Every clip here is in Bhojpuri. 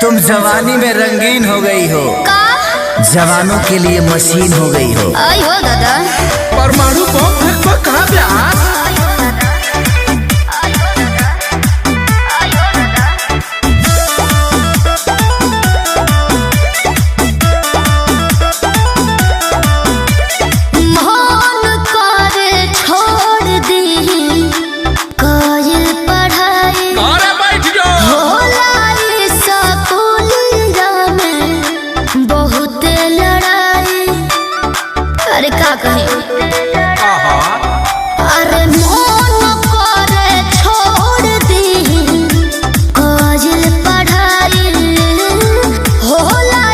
तुम जवानी में रंगीन हो गई हो का? जवानों के लिए मशीन हो गई हो। आई हो दादा परमाणु बम कहाँ प्यार अरे का कहे अरे मन करे छोड़ दी काजल पढ़ाई होला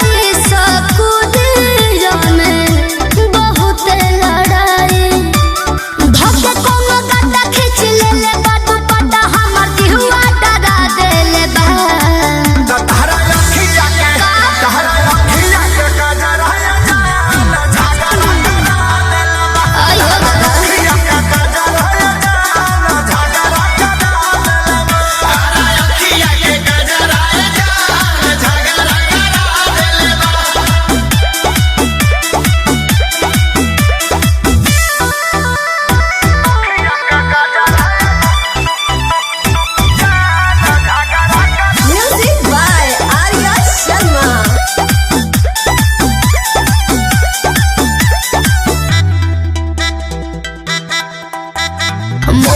स्कूल में बहुत लड़ाई धके कोनो गड्ढा खींच ले बाटू पटा हमर दिहुआ डरा देले बा तहरा अखिया के काजर है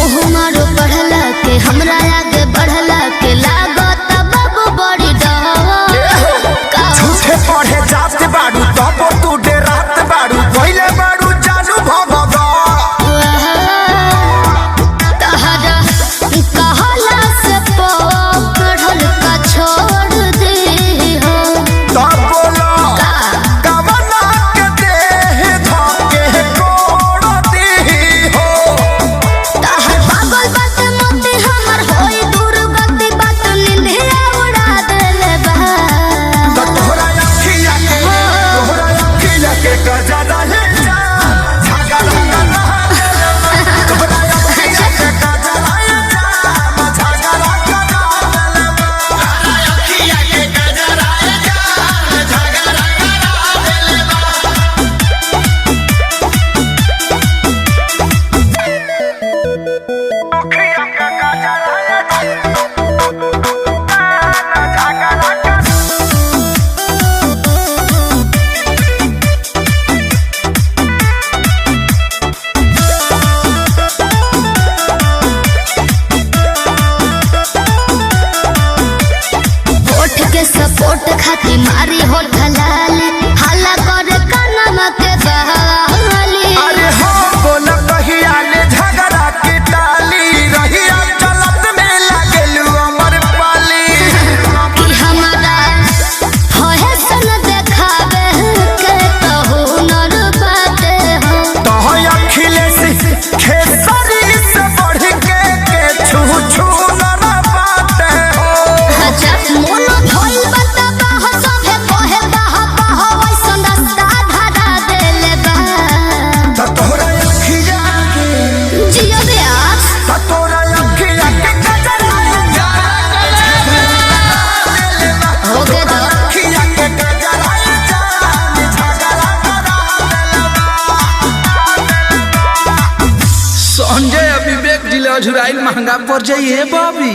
पढ़ला के हमरा आगे बढ़ला के लागत बाबू बड़ी डहवा झूठे पढ़े जाते बाड़ू तब तू डेरात बाड़ू पहले बाड़ू जानू भगवा तहरा कहला से पढ़ल का छोड़ दे हो तब बोलो कवना के देह धके कोड़ दी हो तहर पागल बात मोती हमर होई दुर्गति बात निंदिया उड़ा देले बा तोहरा अखिया के गजरा ले जा झगड़ा करना तोहरा अखिया के गजरा ले जा झगड़ा करना अखिया के गजरा ले जा झगड़ा सपोर्ट खाती मारी हो ढलाली हल्ला करे कानमा के बहाली अरे हो बोल कहिया ले झगड़ा के टाली रहिया चलत में लागलू अमर पाली कि हमारा होए सन देखावे के कहू नर बाटे हो तो अखिलेश खेसरी से बढ़ के छू छू न बाटे हो अच्छा मोनो भइल बता हो सभे कहे बाह वैसन रास्ता धरा देले बा तोहरा अखिया के जियो ब्यास तोहरा अखिया के गजरा हो गए दो अखिया के गजरा झगड़ा करा संजय विवेक जिला झुराइल महंगा पड़ जाइए बाबी।